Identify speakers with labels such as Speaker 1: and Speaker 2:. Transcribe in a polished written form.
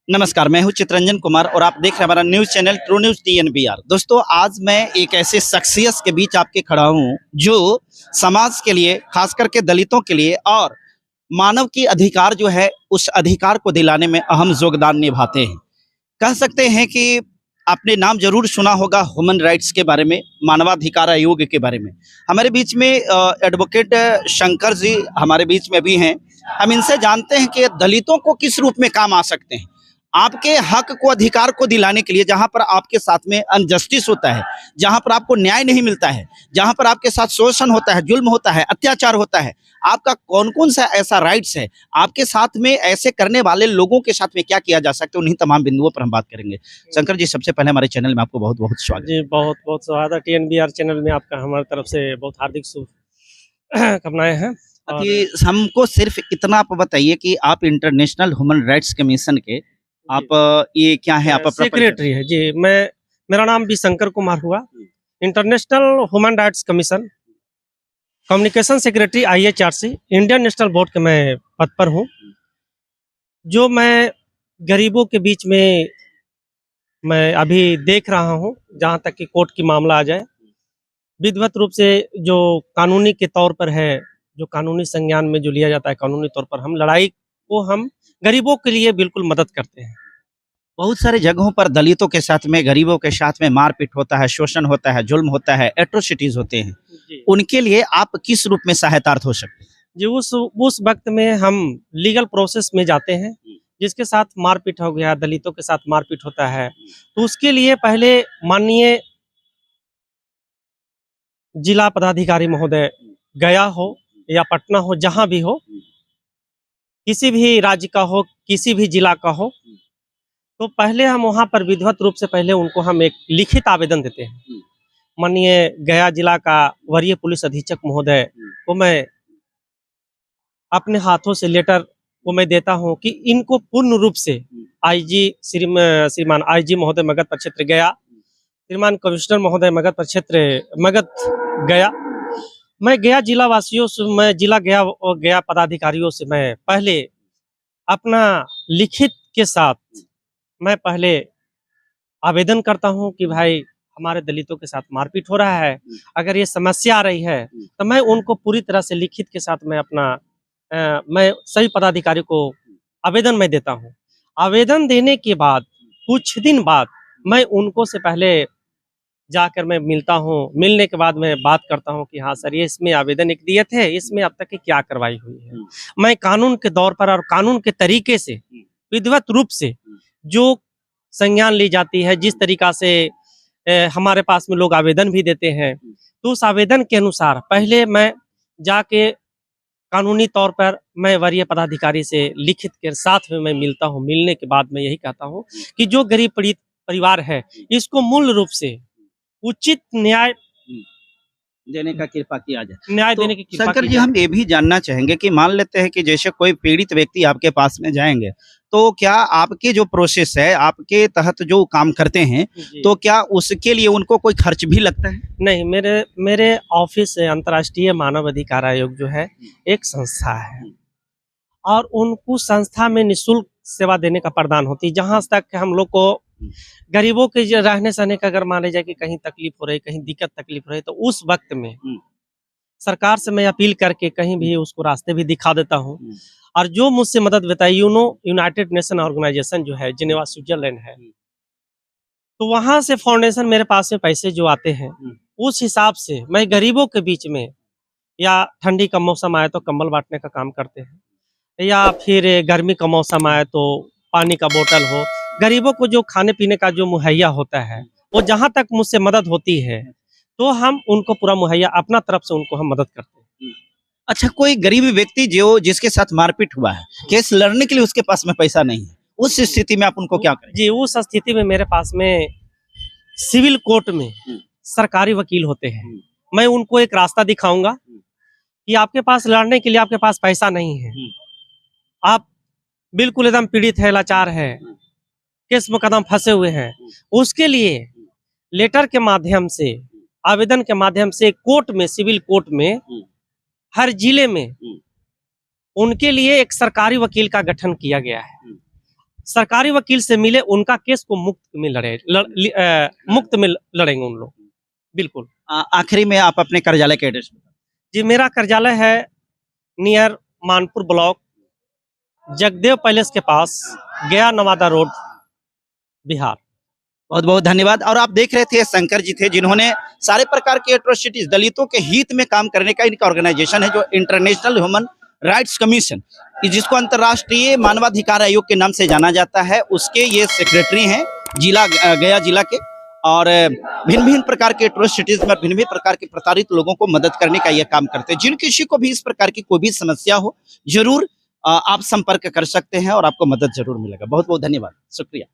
Speaker 1: नमस्कार, मैं हूं चित्रंजन कुमार और आप देख रहे हैं हमारा news channel true news DNBR। दोस्तों, आज मैं एक ऐसे शख्सियत के बीच आपके खड़ा हूं जो समाज के लिए, खास करके दलितों के लिए और मानव की अधिकार जो है उस अधिकार को दिलाने में अहम योगदान निभाते हैं। कह सकते हैं कि आपने नाम जरूर सुना होगा ह्यूमन राइट्स के बारे में, मानवाधिकार आयोग के बारे में। हमारे बीच में एडवोकेट शंकर जी हमारे बीच में भी हैं। हम इनसे जानते हैं कि दलितों को किस रूप में काम आ सकते हैं, आपके हक को, अधिकार को दिलाने के लिए। जहां पर आपके साथ में अनजस्टिस होता है, जहां पर आपको न्याय नहीं मिलता है, जहां पर आपके साथ शोषण होता है, जुल्म होता है, अत्याचार होता है, आपका कौन कौन सा ऐसा राइट्स है, आपके साथ में ऐसे करने वाले लोगों के साथ में क्या किया जा सकता है, उन्हीं तमाम बिंदुओं पर हम बात करेंगे। शंकर जी, सबसे पहले हमारे चैनल में आपको बहुत बहुत स्वागत
Speaker 2: जी। बहुत बहुत स्वागत है TNBR चैनल में आपका, हमारी तरफ से बहुत हार्दिक शुभकामनाएं हैं।
Speaker 1: है कि हमको सिर्फ इतना आप बताइए कि आप इंटरनेशनल ह्यूमन राइट्स कमीशन के आप ये क्या है, आप
Speaker 2: सेक्रेटरी है जी। मेरा नाम भी शंकर कुमार हुआ। International human rights commission communication secretary IHRC Indian national board के मैं पद पर हूँ। जो मैं गरीबों के बीच में मैं अभी देख रहा हूँ, जहाँ तक कि कोर्ट की मामला आ जाए, विधिवत रूप से जो कानूनी के तौर पर है, जो कानूनी संज्ञान में जो लिया जाता है, कानूनी तौर पर हम लड़ाई को, हम गरीबों के लिए बिल्कुल मदद करते हैं।
Speaker 1: बहुत सारे जगहों पर दलितों के साथ में, गरीबों के साथ में मारपीट होता है, शोषण होता है, जुल्म होता है, एट्रोसिटीज होते हैं। उनके लिए आप किस रूप में सहायतार्थ हो सकते हैं?
Speaker 2: जी, उस वक्त में हम लीगल प्रोसेस में जाते हैं। जिसके साथ मारपीट हो गया, दलितों के साथ मारपीट होता है, तो उसके लिए पहले माननीय जिला पदाधिकारी महोदय, गया हो या पटना हो, जहां भी हो, किसी भी राज्य का हो, किसी भी जिला का हो, तो पहले हम वहां पर विधिवत रूप से पहले उनको हम एक लिखित आवेदन देते हैं। माननीय गया जिला का वरीय पुलिस अधीक्षक महोदय को मैं अपने हाथों से लेटर को मैं देता हूं कि इनको पूर्ण रूप से IG श्रीमान IG महोदय मगध प्रक्षेत्र गया, श्रीमान कमिश्नर महोदय मगध प्रक्षेत्र मगध गया, मैं गया जिला वासियों से, मैं जिला गया पदाधिकारियों से मैं पहले अपना लिखित के साथ मैं पहले आवेदन करता हूं कि भाई, हमारे दलितों के साथ मारपीट हो रहा है, अगर ये समस्या आ रही है तो मैं उनको पूरी तरह से लिखित के साथ मैं अपना मैं सभी पदाधिकारी को आवेदन मैं देता हूं। आवेदन देने के बाद कुछ दिन बाद मैं उनको से पहले जाकर मैं मिलता हूं। मिलने के बाद मैं बात करता हूं कि हाँ सर, ये इसमें आवेदन एक दिए थे, इसमें अब तक की क्या कार्रवाई हुई है। मैं कानून के दौर पर और कानून के तरीके से, विधिवत रूप से जो संज्ञान ली जाती है, जिस तरीका से हमारे पास में लोग आवेदन भी देते हैं, तो उस आवेदन के अनुसार पहले मैं जाके कानूनी तौर पर मैं वरीय पदाधिकारी से लिखित के साथ में मैं मिलता हूं। मिलने के बाद मैं यही कहता हूं कि जो गरीब पीड़ित परिवार है, इसको मूल रूप से उचित न्याय
Speaker 1: देने का कृपा किया जाए,
Speaker 2: न्याय
Speaker 1: तो
Speaker 2: देने की कृपा
Speaker 1: शंकर
Speaker 2: की
Speaker 1: जी,
Speaker 2: जाए।
Speaker 1: हम ये भी जानना चाहेंगे कि मान लेते हैं कि जैसे कोई पीड़ित व्यक्ति आपके पास में जाएंगे, तो क्या आपके जो प्रोसेस है, आपके तहत जो काम करते हैं, तो क्या उसके लिए उनको कोई खर्च भी लगता है?
Speaker 2: नहीं, मेरे ऑफिस से अंतर्राष्ट्रीय मानव अधिकार आयोग जो है एक संस्था है, और उनको संस्था में निःशुल्क सेवा देने का प्रदान होती है। जहां तक हम लोग को गरीबों के रहने सहने का अगर माने जाए कि कहीं तकलीफ हो रही, कहीं दिक्कत तकलीफ हो रही, तो उस वक्त में सरकार से मैं अपील करके कहीं भी उसको रास्ते भी दिखा देता हूँ। और जो मुझसे मदद बताई, यूनाइटेड नेशन ऑर्गेनाइजेशन जो है, जिनेवा स्विट्जरलैंड है, तो वहां से फाउंडेशन मेरे पास में पैसे जो आते हैं, उस हिसाब से मैं गरीबों के बीच में, या ठंडी का मौसम आए तो कंबल बांटने का काम करते हैं, या फिर गर्मी का मौसम आए तो पानी का बोतल हो, गरीबों को जो खाने पीने का जो मुहैया होता है, वो जहां तक मुझसे मदद होती है, तो हम उनको पूरा मुहैया अपना तरफ से उनको हम मदद करते हैं।
Speaker 1: अच्छा, कोई गरीब व्यक्ति जो जिसके साथ मारपीट हुआ है, केस लड़ने के लिए उसके पास में पैसा नहीं है, उस स्थिति में आप उनको क्या करें?
Speaker 2: जी, उस स्थिति में मेरे पास में सिविल कोर्ट में सरकारी वकील होते हैं। मैं उनको एक रास्ता दिखाऊंगा कि आपके पास लड़ने के लिए आपके पास पैसा नहीं है, आप बिल्कुल एकदम पीड़ित है, लाचार है, केस मुकदमा फंसे हुए हैं, उसके लिए लेटर के माध्यम से, आवेदन के माध्यम से कोर्ट में, सिविल कोर्ट में, हर जिले में उनके लिए एक सरकारी वकील का गठन किया गया है। सरकारी वकील से मिले, उनका केस को मुफ्त में लड़ेंगे उन लोग, बिल्कुल।
Speaker 1: आखिरी में आप अपने कार्यालय के एड्रेस बताएं।
Speaker 2: जी, मेरा कार्यालय है near Manpur block, Jagdev palace के पास, गया नवादा रोड, बिहार।
Speaker 1: बहुत बहुत धन्यवाद। और आप देख रहे थे शंकर जी थे, जिन्होंने सारे प्रकार की एट्रोसिटीज, दलितों के हित में काम करने का इनका ऑर्गेनाइजेशन है जो इंटरनेशनल ह्यूमन राइट्स कमीशन, जिसको अंतर्राष्ट्रीय मानवाधिकार आयोग के नाम से जाना जाता है, उसके ये सेक्रेटरी हैं जिला गया जिला के। और भिन्न भिन्न प्रकार के एट्रोसिटीज में भिन्न भिन्न प्रकार के प्रताड़ित लोगों को मदद करने का यह काम करते हैं। जिन किसी को भी इस प्रकार की कोई भी समस्या हो, जरूर आप संपर्क कर सकते हैं और आपको मदद जरूर मिलेगा। बहुत बहुत धन्यवाद, शुक्रिया।